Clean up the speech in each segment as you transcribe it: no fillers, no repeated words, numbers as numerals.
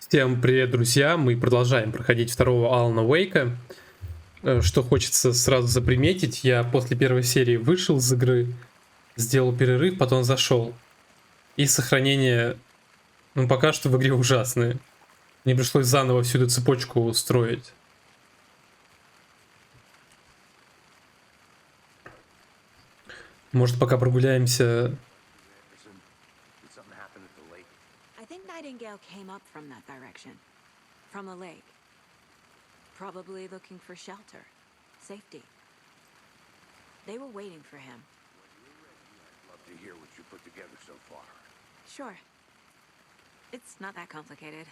Всем привет, друзья! Мы продолжаем проходить второго Алана Уэйка. Что хочется сразу заприметить, я после первой серии вышел из игры, сделал перерыв, потом зашел. И сохранение, пока что в игре ужасное. Мне пришлось заново всю эту цепочку строить. Может, пока прогуляемся. Probably looking for shelter, safety. They were waiting for him. I'd love to hear what you put together so far. Sure. It's not that complicated.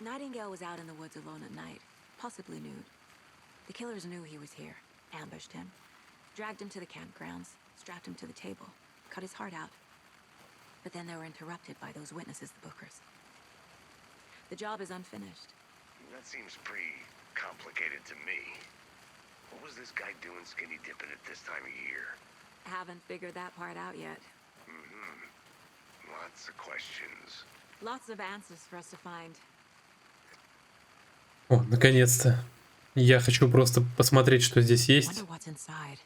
Nightingale was out in the woods alone at night, possibly nude. The killers knew he was here, ambushed him, dragged him to the campgrounds, strapped him to the table, cut his heart out. But then they were interrupted by those witnesses, the Bookers. The job is unfinished. That seems pretty complicated to me. What was this guy doing skinny dipping at this time of year? Haven't figured that part out yet. Lots of questions. Lots of answers for us to find. О, наконец-то. Я хочу просто посмотреть, что здесь есть. Wonder what's inside.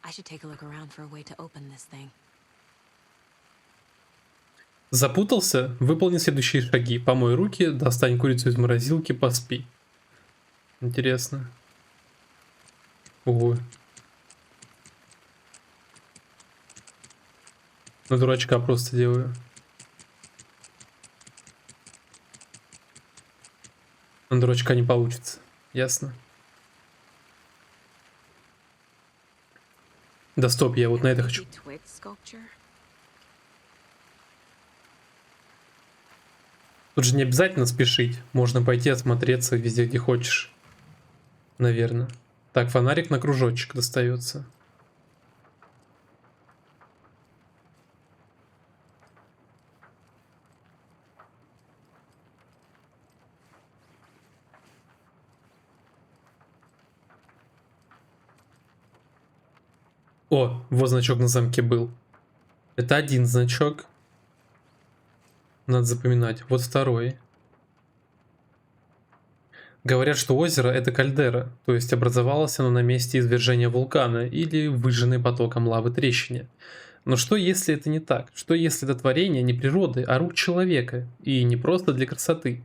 I should take a look around for a way to open this thing. Запутался? Выполни следующие шаги. Помой руки, достань курицу из морозилки, поспи. Интересно. Ого. На дурачка просто делаю. На дурачка не получится. Ясно? Да стоп, я вот на это хочу. Тут же не обязательно спешить. Можно пойти осмотреться везде, где хочешь. Наверное. Так, фонарик на кружочек достается. О, вот значок на замке был. Это один значок. Надо запоминать. Вот второй. Говорят, что озеро — это кальдера, то есть образовалось оно на месте извержения вулкана или выжженной потоком лавы трещине. Но что если это не так? Что если это творение не природы, а рук человека, и не просто для красоты?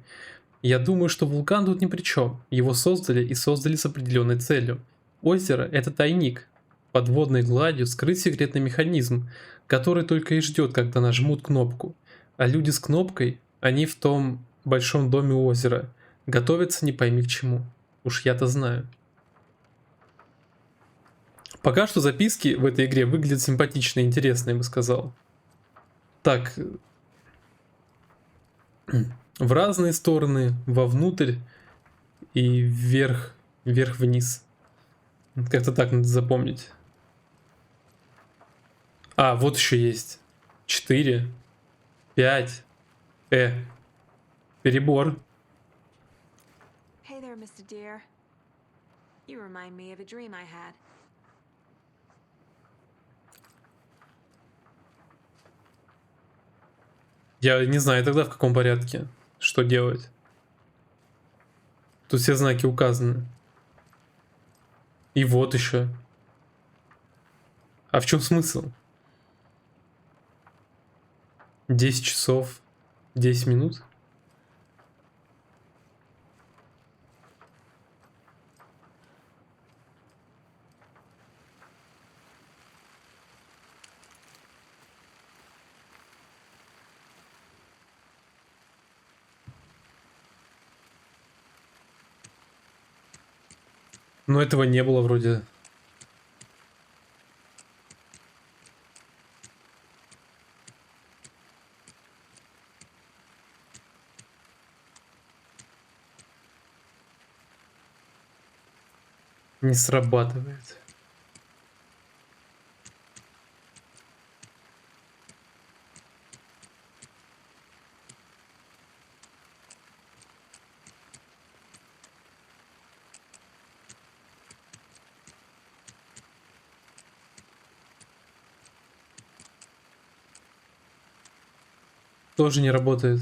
Я думаю, что вулкан тут ни при чем. Его создали и создали с определенной целью. Озеро — это тайник. Под водной гладью скрыт секретный механизм, который только и ждет, когда нажмут кнопку. А люди с кнопкой, они в том большом доме у озера, готовятся не пойми к чему. Уж я-то знаю. Пока что записки в этой игре выглядят симпатично и интересно, я бы сказал. Так. В разные стороны, вовнутрь и вверх, вверх-вниз. Как-то так надо запомнить. А, вот еще есть. 4. 5. Перебор. Hey there, Mr. Deer. You remind me of a dream I had. Я не знаю тогда, в каком порядке, что делать. Тут все знаки указаны. И вот еще. А в чем смысл? 10 часов, 10 минут? Но этого не было вроде. Не срабатывает. Тоже не работает.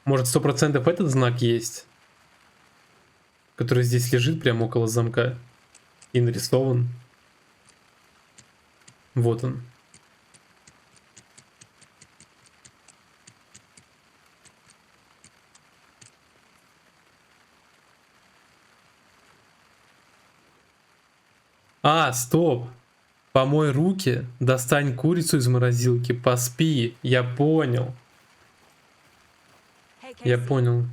Может, 100% этот знак есть? Который здесь лежит прямо около замка. И нарисован. Вот он. А, стоп. Помой руки, достань курицу из морозилки, поспи. Я понял. Hey, Я Casey, понял.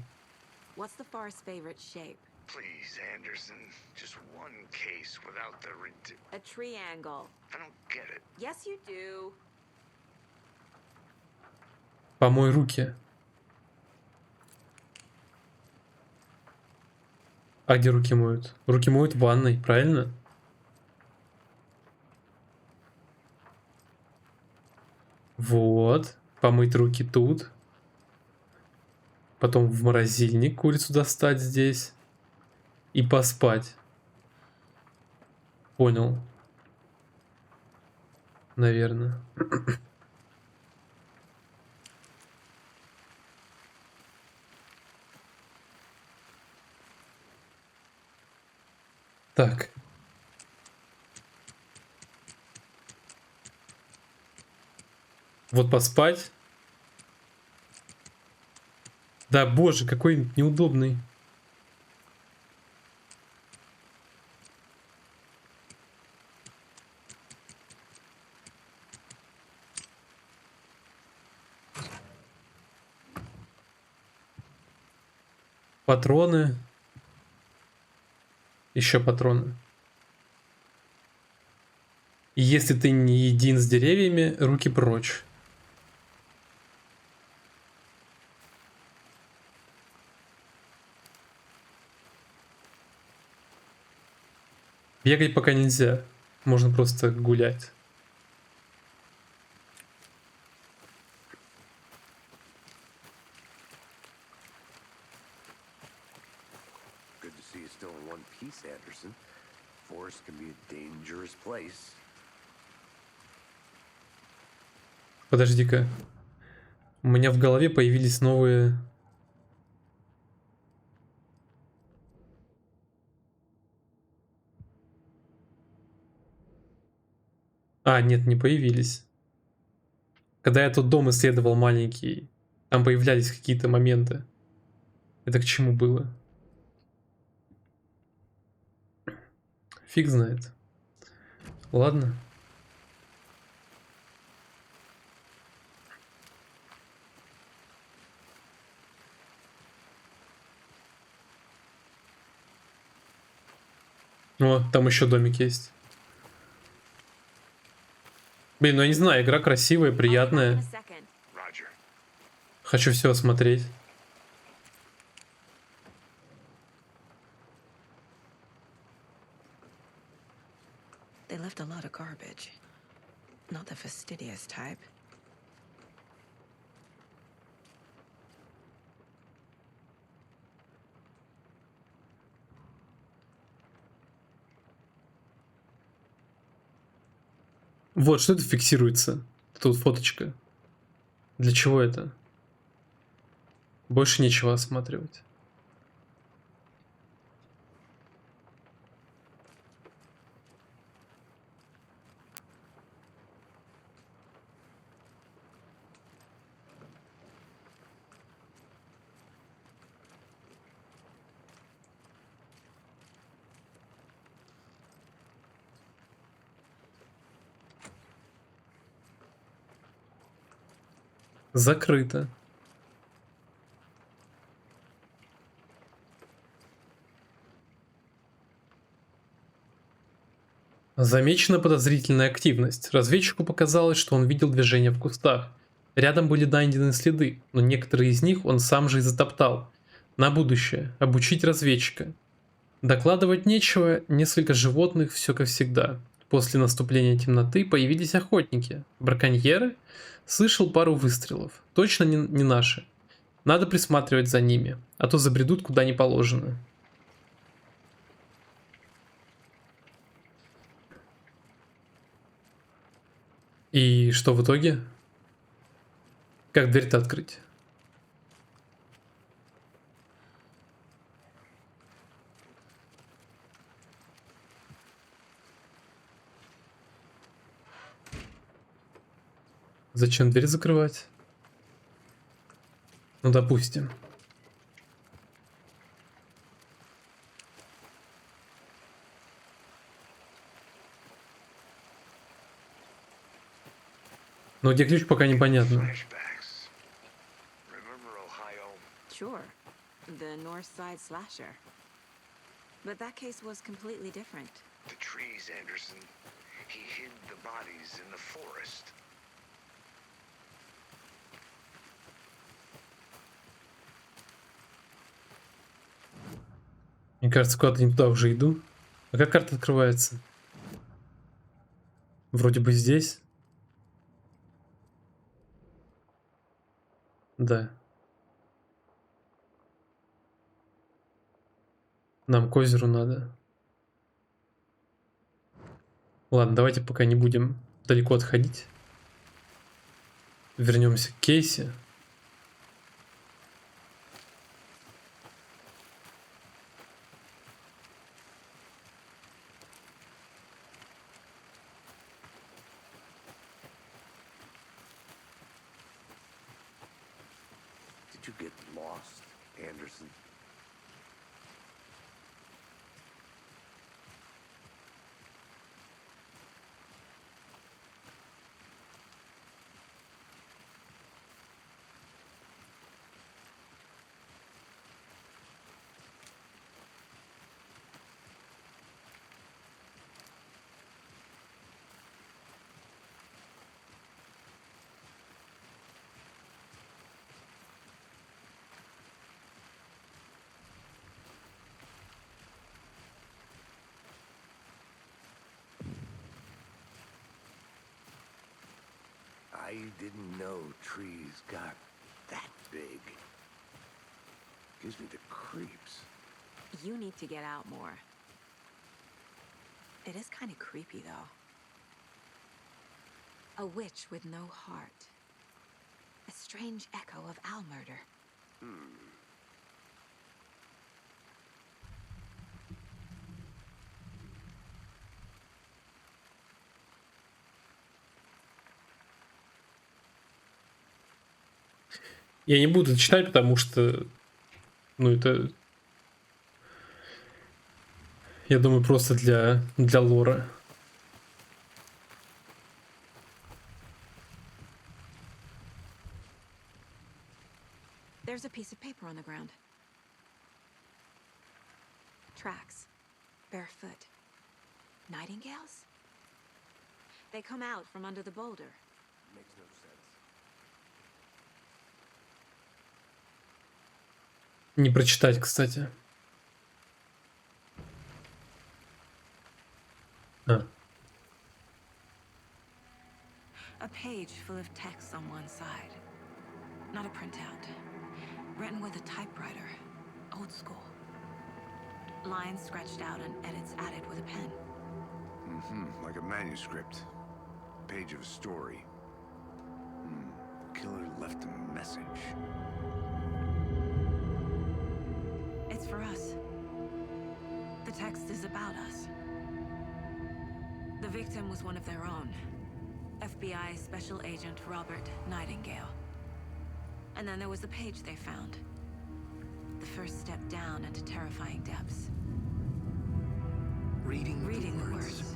what's the far's favorite shape? Please, Anderson, just one case without the A triangle. I don't get it. Yes, you do. Помой руки. А где руки моют? Руки моют в ванной, правильно? Вот. Помыть руки тут. Потом в морозильник курицу достать здесь. И поспать. Понял. Наверное. Так. Вот поспать. Да, боже, какой неудобный. Патроны. Еще патроны. И если ты не един с деревьями, руки прочь. Бегать пока нельзя. Можно просто гулять. Good to see you still in one piece, Anderson. Forest can be a dangerous place. Подожди-ка. У меня в голове появились новые... А, нет, не появились. Когда я тот дом исследовал маленький, там появлялись какие-то моменты. Это к чему было? Фиг знает. Ладно. О, там еще домик есть. Блин, ну я не знаю, игра красивая, I'll be back in приятная. a second. Roger. Хочу все осмотреть. They left a lot of garbage. Not the fastidious type. Вот, что это фиксируется? Тут фоточка. Для чего это? Больше нечего осматривать. Закрыто. Замечена подозрительная активность. Разведчику показалось, что он видел движение в кустах. Рядом были найдены следы, но некоторые из них он сам же и затоптал. На будущее. Обучить разведчика. Докладывать нечего, несколько животных, все как всегда. После наступления темноты появились охотники. Браконьеры? Слышал пару выстрелов. Точно не наши. Надо присматривать за ними, а то забредут куда не положено. И что в итоге? Как дверь-то открыть? Зачем дверь закрывать? Ну, допустим. Но где ключ, пока непонятно. Flashbacks. Remember Ohio? Sure, the North Side slasher. But that case was completely different. The trees, Anderson. He hid the bodies in the forest. Мне кажется, куда-то не туда уже иду. А как карта открывается? Вроде бы здесь. Да. Нам к озеру надо. Ладно, давайте пока не будем далеко отходить. Вернемся к Кейси. Did you get lost, Anderson? I didn't know trees got that big. Gives me the creeps. You need to get out more. It is kind of creepy, though. A witch with no heart. A strange echo of owl murder. Я не буду читать, потому что, ну, это, я думаю, просто для лора. There's a piece of paper on the ground. Tracks. Barefoot. Nightingales? They come out from under the boulder. Makes no sense. Не прочитать, кстати. А, A page full of text on one side. Not a printout. Written with a typewriter. Old school. Lines scratched out and edits added with a pen. Like a manuscript. Page of a story. Killer left a message. It's for us. The text is about us. The victim was one of their own. FBI Special Agent Robert Nightingale. And then there was the page they found. The first step down into terrifying depths. Reading the words.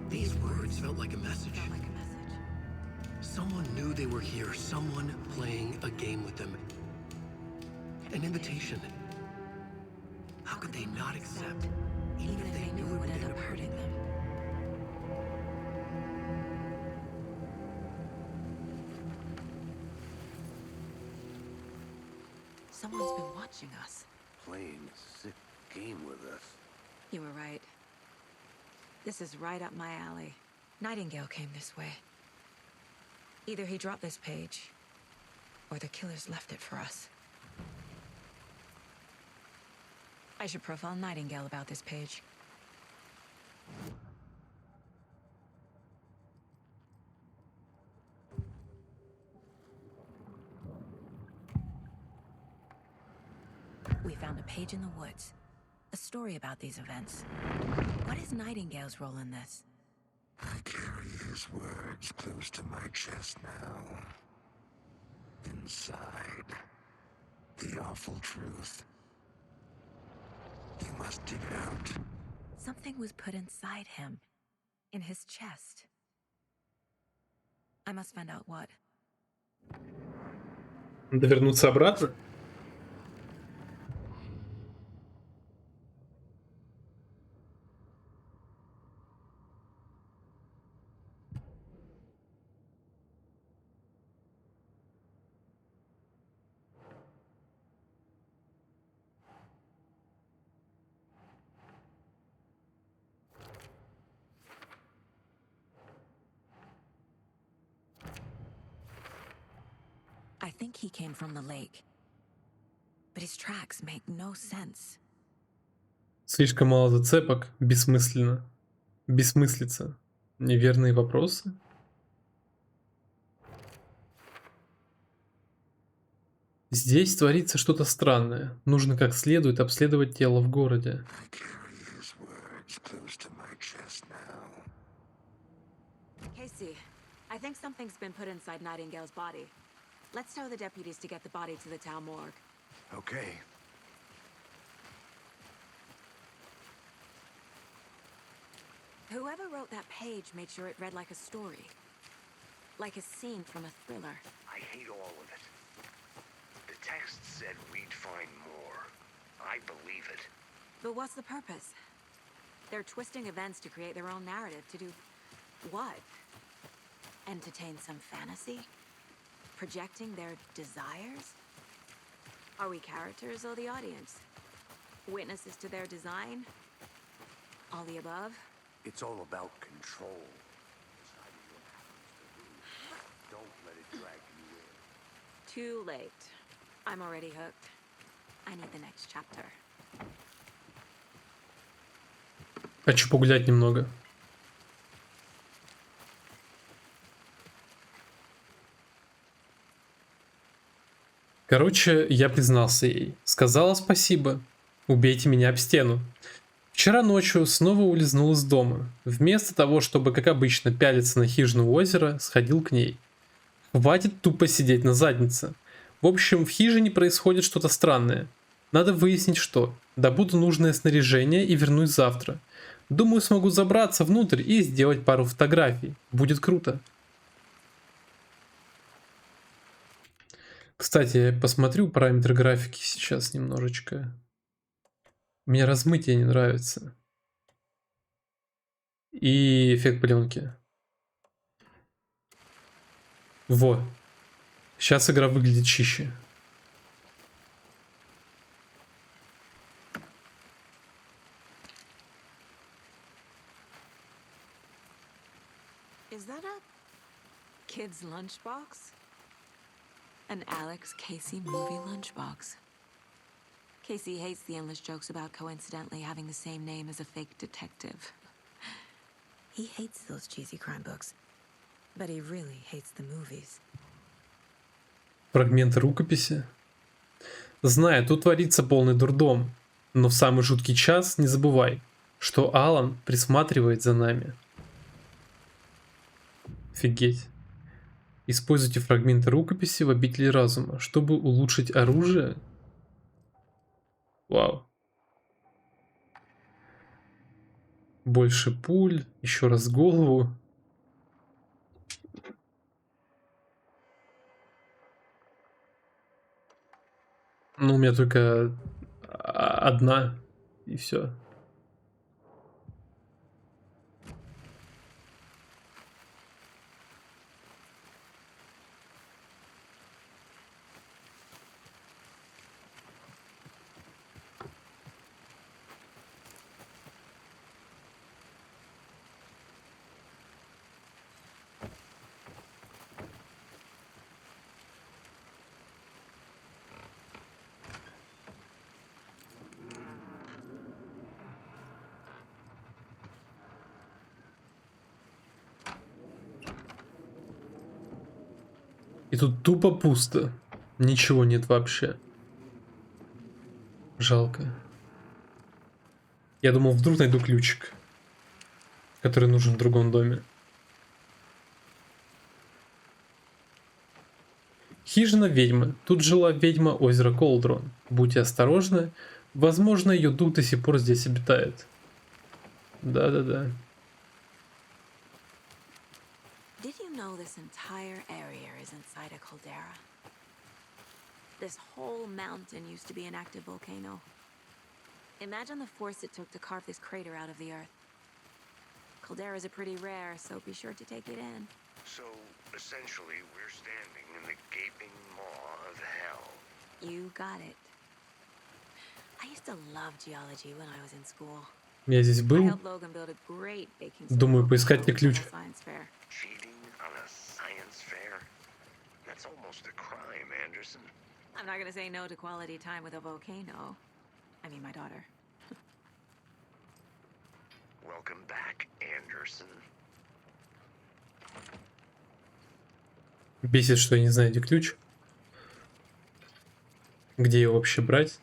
These words felt like a message. Felt like a message. Someone knew they were here. Someone playing a game with them. An invitation. How could they not accept, even if they knew it would end up hurting them? Someone's been watching us. Playing a sick game with us. You were right. This is right up my alley. Nightingale came this way. Either he dropped this page, or the killers left it for us. I should profile Nightingale about this page. We found a page in the woods. A story about these events. What is Nightingale's role in this? I carry his words close to my chest now. Inside, the awful truth. You must dig it out. Something was put inside him, in his chest. I must find out what. Надо вернуться обратно? I think he came from the lake. But his tracks make no sense. Слишком мало зацепок, бессмысленно. Бессмыслица. Неверные вопросы? Здесь творится что-то странное. Нужно как следует обследовать тело в городе. I carry his words close to my chest now. Casey, I think something's been put inside Nightingale's body. Let's tell the deputies to get the body to the town morgue. Okay. Whoever wrote that page made sure it read like a story. Like a scene from a thriller. I hate all of it. The text said we'd find more. I believe it. But what's the purpose? They're twisting events to create their own narrative. To do what? Entertain some fantasy? Projecting their desires? Are we characters or the audience? Witnesses to their design? All the above? It's all about control. Deciding what happens to who. Don't let it drag you in. Too late. I'm already hooked. I need the next chapter. Хочу погулять немного. Короче, я признался ей. Сказала спасибо. Убейте меня об стену. Вчера ночью снова улизнул из дома. Вместо того, чтобы, как обычно, пялиться на хижину у озера, сходил к ней. Хватит тупо сидеть на заднице. В общем, в хижине происходит что-то странное. Надо выяснить, что. Добуду нужное снаряжение и вернусь завтра. Думаю, смогу забраться внутрь и сделать пару фотографий. Будет круто. Кстати, я посмотрю параметры графики сейчас немножечко. Мне размытие не нравится. И эффект пленки. Вот. Сейчас игра выглядит чище. Is that a kid's lunchbox? An Alex Casey movie lunchbox. Casey hates the endless jokes about coincidentally having the same name as a fake detective. He hates those cheesy crime books, but he really hates the movies. Фрагменты рукописи. Знаю, тут творится полный дурдом, но в самый жуткий час не забывай, что Алан присматривает за нами. Офигеть. Используйте фрагменты рукописи в обители разума, чтобы улучшить оружие. Вау. Больше пуль, еще раз голову. Ну, у меня только одна, и все. И тут тупо пусто. Ничего нет вообще. Жалко. Я думал, вдруг найду ключик, который нужен в другом доме. Хижина ведьмы. Тут жила ведьма озера Колдрон. Будьте осторожны. Возможно, ее дух до сих пор здесь обитает. Да-да-да. Did you know this entire area is inside a caldera? This whole mountain used to be an active volcano. Imagine the force it took to carve this crater out of the earth. Calderas are pretty rare, so be sure to take it in. So, essentially, we're standing in the gaping maw of hell. You got it. I used to love geology when I was in school. Я здесь I был. helped Logan build a great baking soda Думаю, поискать тебе ключ. science fair. Cheating on a science fair? That's almost a crime, Anderson. I'm not gonna say no to quality time with a volcano. I mean, my daughter. Welcome back, Anderson. Бесит, что я не знаю, где ключ. Где его вообще брать?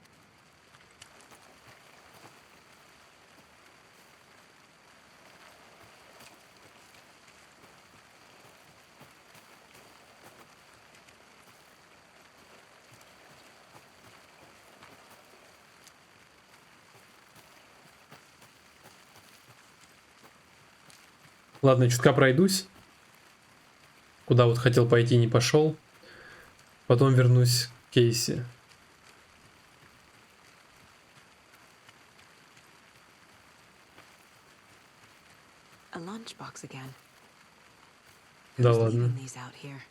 Ладно, чутка пройдусь. Куда вот хотел пойти, не пошел. Потом вернусь к Кейси. A lunchbox again. Да Who's ладно. leaving these out here?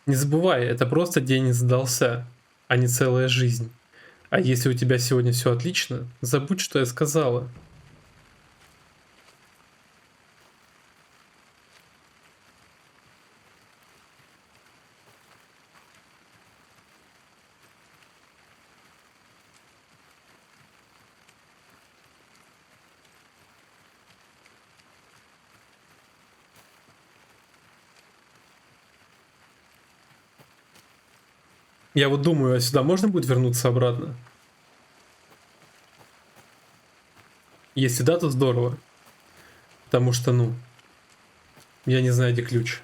Не забывай, это просто день задался, а не целая жизнь. А если у тебя сегодня все отлично, забудь, что я сказала. Я вот думаю, а сюда можно будет вернуться обратно? Если да, то здорово. Потому что, ну, я не знаю, где ключ.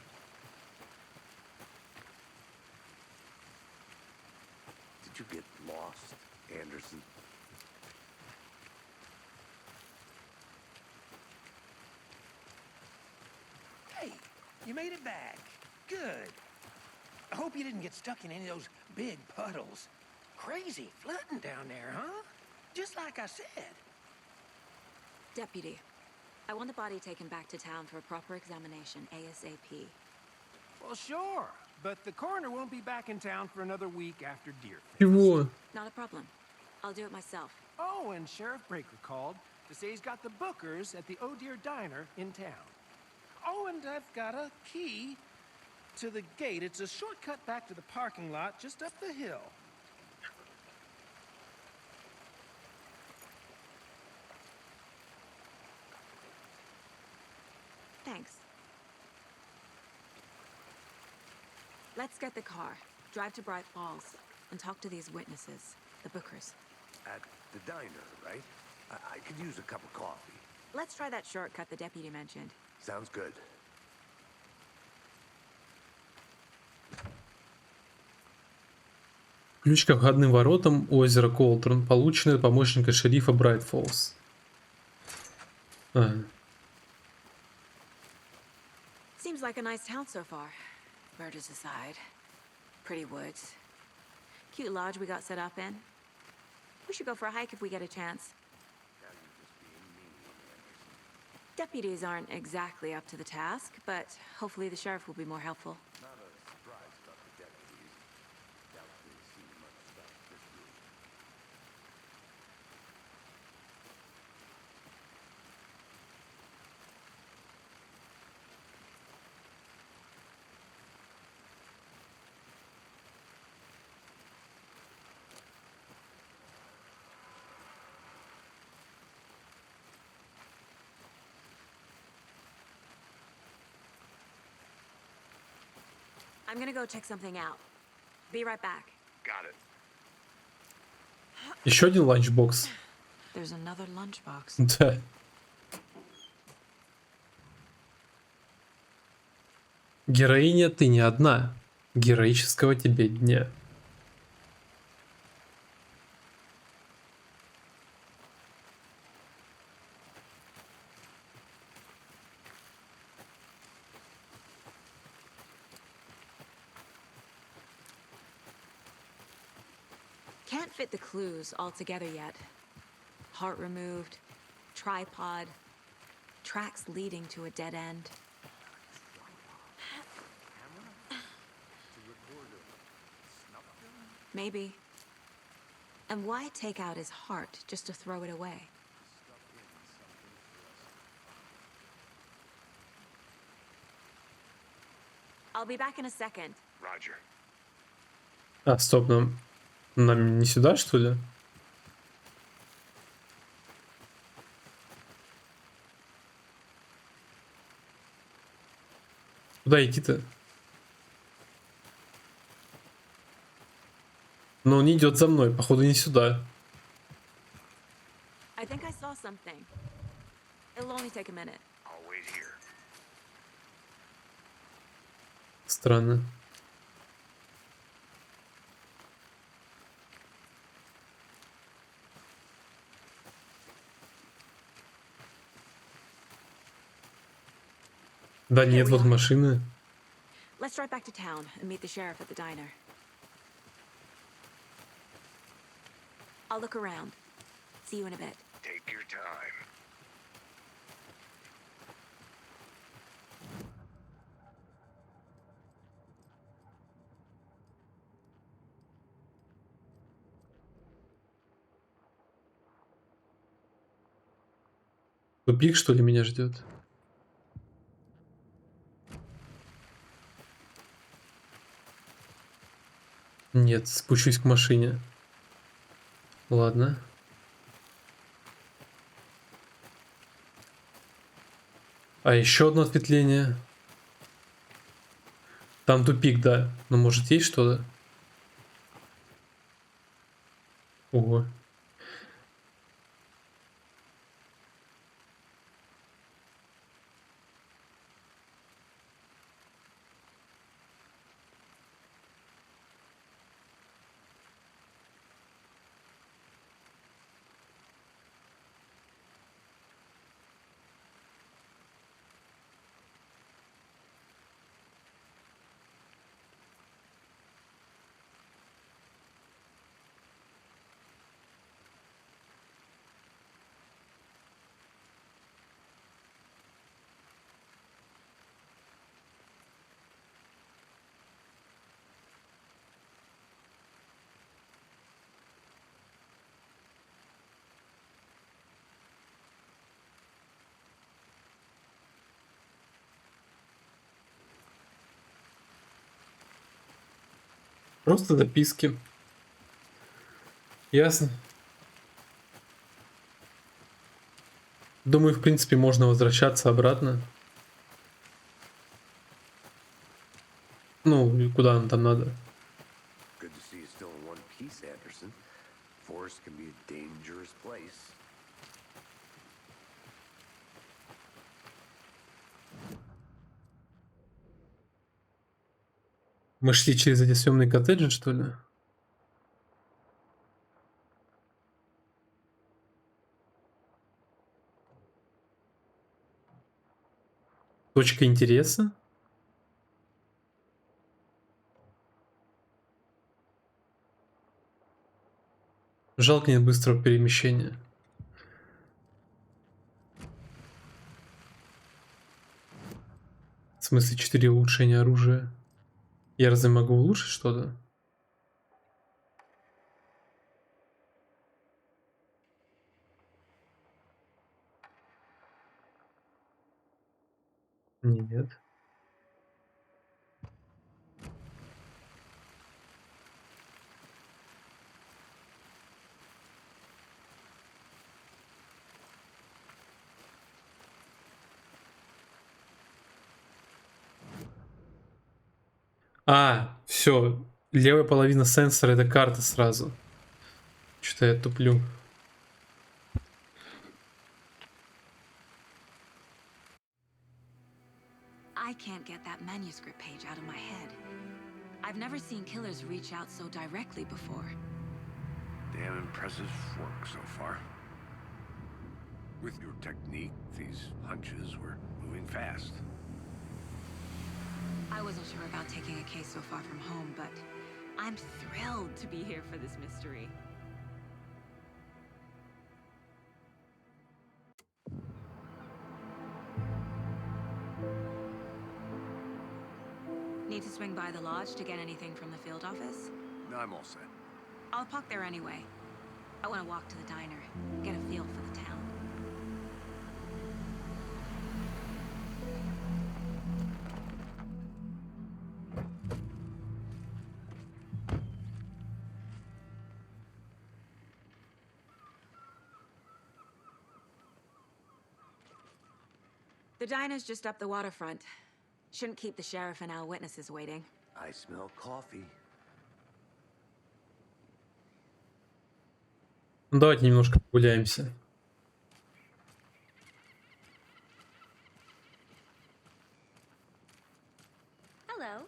Did you get lost, Anderson? Hey, you made it back. Good. I hope you didn't get stuck in any of those big puddles. Crazy flooding down there, huh? Just like I said. Deputy, I want the body taken back to town for a proper examination ASAP. Well, sure, but the coroner won't be back in town for another week after Deer. Чего? Not a problem. I'll do it myself. Oh, and Sheriff Breaker called to say he's got the Bookers at the Oh Deer Diner in town. Oh, and I've got a key to the gate. It's a shortcut back to the parking lot just up the hill. Thanks. Let's get the car, drive to Bright Falls, and talk to these witnesses, the Bookers. At the diner, right? I could use a cup of coffee. Let's try that shortcut the deputy mentioned. Sounds good. Ключ к входным воротам озера Колтрон, полученный от помощника шерифа Брайт Фоллс. Seems like a nice town so far. Murders aside. Pretty woods. Cute lodge we got set up in. We should go for a hike if we get a chance. Deputies aren't exactly up to the task, but hopefully the sheriff will be more helpful. I'm gonna go check something out. Be right back. Got it. Еще один ланчбокс. There's another lunchbox. Да. Героиня, ты не одна. Героического тебе дня. Can't fit the clues all together yet. Heart removed, tripod, tracks leading to a dead end. Maybe. And why take out his heart just to throw it away? I'll be back in a second. Roger. А, стоп, нам не сюда, что ли? Куда идти-то? Но он идет за мной, походу не сюда. I think I saw something. It'll only take a minute. I'll wait here. Странно. Да нет, вот машины. Let's drive back to town and meet the sheriff at the diner. I'll look around. See you in a bit. Take your time. Тупик, что ли, меня ждет? Нет, спущусь к машине. Ладно. А еще одно ответвление. Там тупик, да. Но может есть что-то? Ого. Просто записки. Ясно. Думаю, в принципе, можно возвращаться обратно. Ну, и куда нам там надо? Good to see you still in one piece, Anderson. Forest can be a dangerous place. Мы шли через эти съемные коттеджи, что ли? Точка интереса? Жалко, нет быстрого перемещения. В смысле 4 улучшения оружия? Я разве могу улучшить что-то? Нет. А, все. Левая половина сенсора — это карта сразу. Что-то я туплю. I I can't get that manuscript page out of my head. I've never seen killers reach out so directly before. Damn impressive work so far. With your technique, these hunches were moving fast. I wasn't sure about taking a case so far from home, but I'm thrilled to be here for this mystery. Need to swing by the lodge to get anything from the field office? No, I'm all set. I'll park there anyway. I want to walk to the diner, get a feel for the town. The diner's just up the waterfront. Shouldn't keep the sheriff and our witnesses waiting. I smell coffee. Ну, давайте немножко прогуляемся. Hello.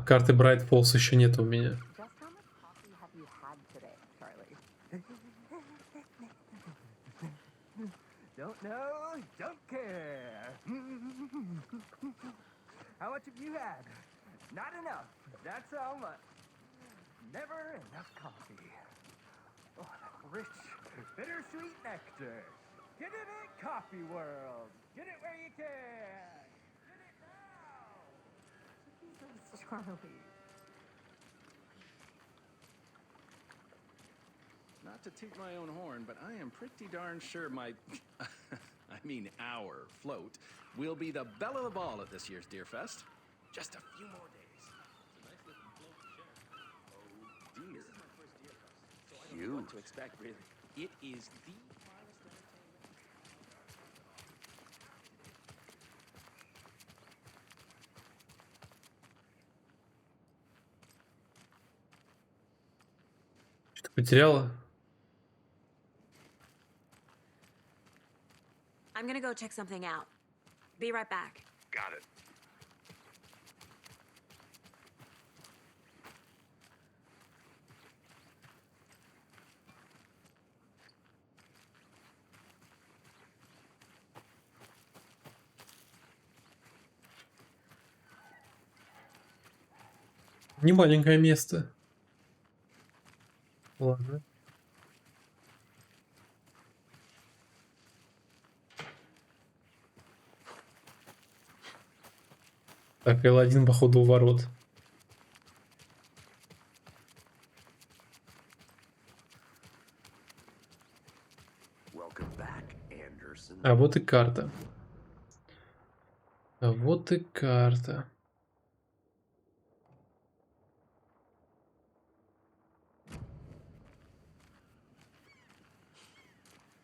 Карты Брайт Фоллс еще нет у меня. Just how much coffee have you had today, Charlie? Don't know, don't care. How much have you had? Not enough. That's how much. Never enough coffee. Oh, that rich, bittersweet nectar. Get it in Coffee World. Get it where you can. Get it now. Jesus, Charlie. Not to toot my own horn, but I am pretty darn sure my, I mean our float, will be the belle of the ball at this year's Deer Fest. Just a few more days. It's a nice looking float, Sheriff. Oh dear. This is my first Deer Fest, so I don't know what to expect really. It is the finest entertainment. Что-то потеряла? I'm gonna go check something out. Be right back. Got it. Не маленькое место. Ладно. Так, L1 походу у ворот. Welcome back, Anderson. А вот и карта. А вот и карта.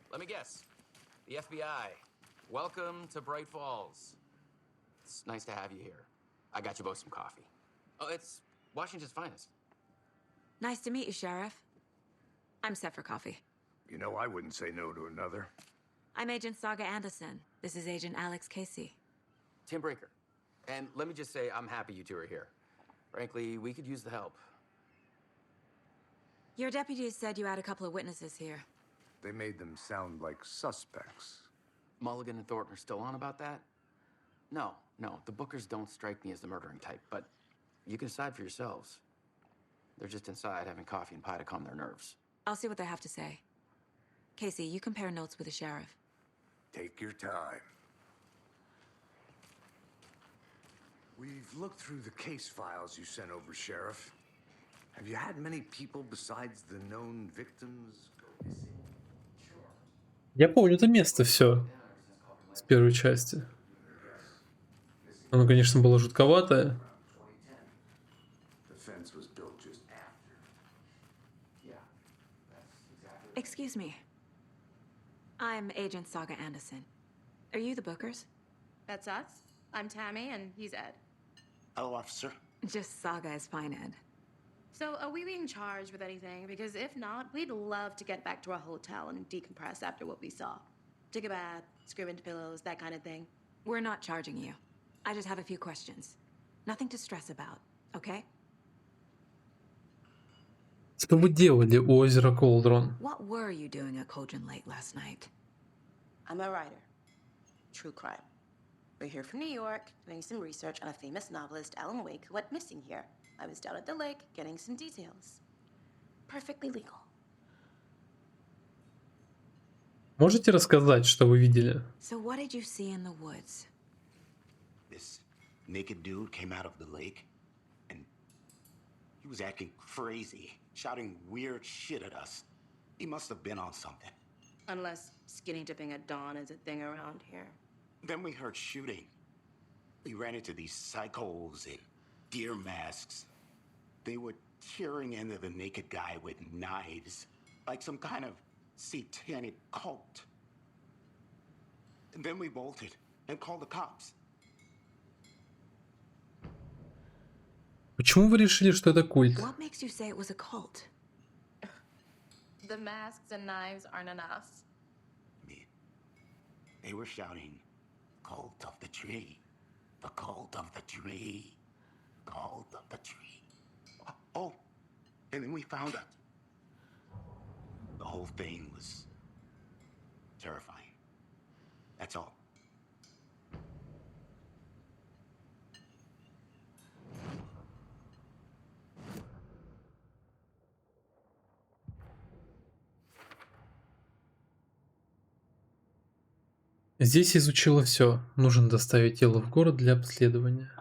Let me guess. The FBI. Welcome to Bright Falls. It's nice to have you here. I got you both some coffee. Oh, it's Washington's finest. Nice to meet you, Sheriff. I'm set for coffee. You know, I wouldn't say no to another. I'm Agent Saga Андерсон. This is Agent Alex Кейси. Tim Breaker. And let me just say, I'm happy you two are here. Frankly, we could use the help. Your deputies said you had a couple of witnesses here. They made them sound like suspects. Mulligan and Thornton are still on about that? No, the Bookers don't strike me as the murdering type, but you can decide for yourselves. They're just inside having coffee and pie to calm their nerves. I'll see what they have to say. Casey, you compare notes with the sheriff. Take your time. We've looked through the case files you sent over, Sheriff. Have you had many people besides the known victims go missing? Я помню это место все с первой части. Оно, конечно, было жутковатое. The fence was built just after. Excuse me. I'm Agent Saga Андерсон. Are you the Bookers? That's us. I'm Tammy, and he's Ed. Hello, officer. Just Saga is fine, Ed. So, are we being charged with anything? Because if not, we'd love to get back to our hotel and decompress after what we saw. Take a bath, scream into pillows, that kind of thing. We're not charging you. I just have a few questions. Nothing to stress about, okay? Что вы делали у озера Колдрон? What were you doing at Cauldron Lake last night? I'm a writer. True crime. We're here from New York, doing some research on a famous novelist, Alan Wake, who went missing here. I was down at the lake, getting some details. Perfectly legal. Можете рассказать, что вы видели? So what did you see in the woods? This naked dude came out of the lake, and he was acting crazy, shouting weird shit at us. He must have been on something. Unless skinny dipping at dawn is a thing around here. Then we heard shooting. We ran into these psychos in deer masks. They were tearing into the naked guy with knives, like some kind of satanic cult. And then we bolted and called the cops. Почему вы решили, что это культ? What makes you say it was a cult? The masks and knives aren't enough. They were shouting, "Cult of the tree, the cult of the tree, cult of the tree." Oh, and then we found out. The whole thing was terrifying. That's all. Здесь изучила все. Нужно доставить тело в город для обследования.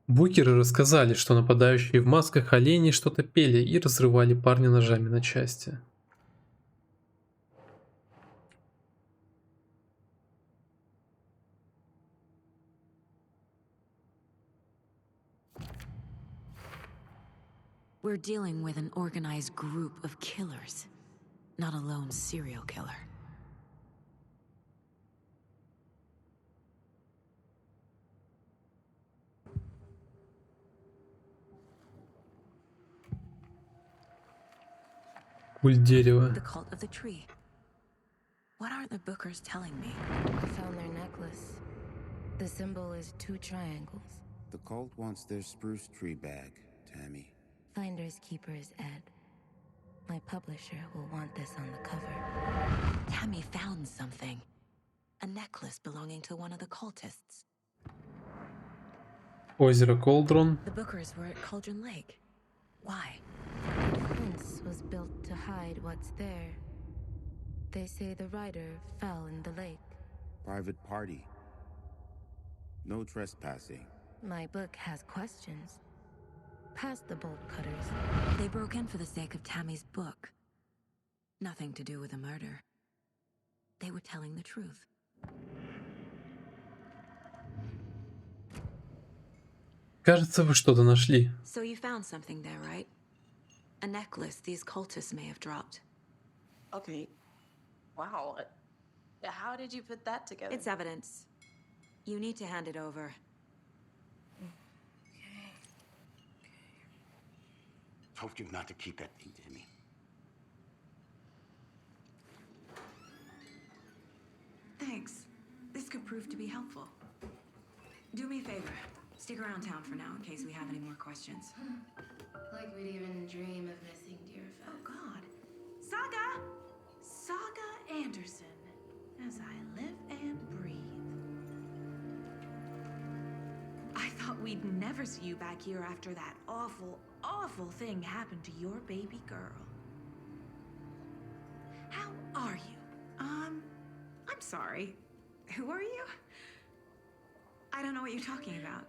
Букеры рассказали, что нападающие в масках оленей что-то пели и разрывали парня ножами на части. We're dealing with an organized group of killers, not a lone serial killer. Культ дерева. The cult of the tree. What are the bookers telling me? I found their necklace. The symbol is 2 triangles. The cult wants their spruce tree bag, Tammy. Finders keepers, Ed. My publisher will want this on the cover. Tammy found something. A necklace belonging to one of the cultists. Озеро Колдрон. The bookers were at Cauldron Lake. Why? The fence was built to hide what's there. They say the rider fell in the lake. Private party. No trespassing. My book has questions. Past the bolt cutters. They broke in for the sake of Tammy's book. Nothing to do with the murder. They were telling the truth. Кажется, вы что-то нашли. So you found something there, right? A necklace these cultists may have dropped. Okay. Wow. How did you put that together? It's evidence. You need to hand it over. Told you not to keep that thing, Timmy. Thanks. This could prove to be helpful. Do me a favor. Stick around town for now in case we have any more questions. Like we'd even dream of missing Deerfest. Oh, God. Saga! Saga Anderson. As I live and breathe. I thought we'd never see you back here after that awful, awful thing happened to your baby girl. How are you? I'm sorry. Who are you? I don't know what you're talking about.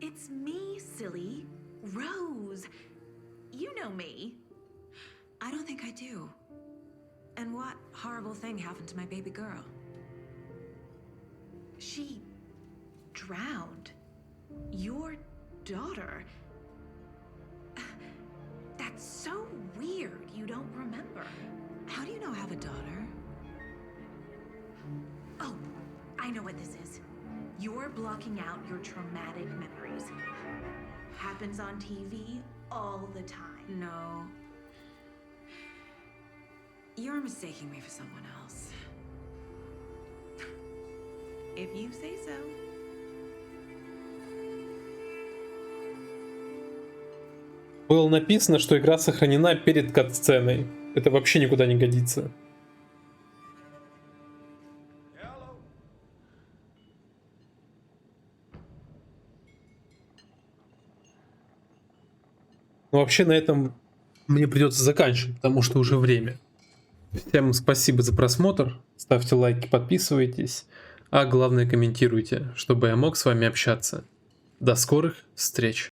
It's me, silly. Rose. You know me. I don't think I do. And what horrible thing happened to my baby girl? She drowned. Your daughter. That's so weird. You don't remember. How do you know I have a daughter? Oh, I know what this is. You're blocking out your traumatic memories. Happens on TV all the time. No. You're mistaking me for someone else. If you say so. Было написано, что игра сохранена перед кат-сценой. Это вообще никуда не годится. Но вообще на этом мне придется заканчивать, потому что уже время. Всем спасибо за просмотр. Ставьте лайки, подписывайтесь. А главное, комментируйте, чтобы я мог с вами общаться. До скорых встреч!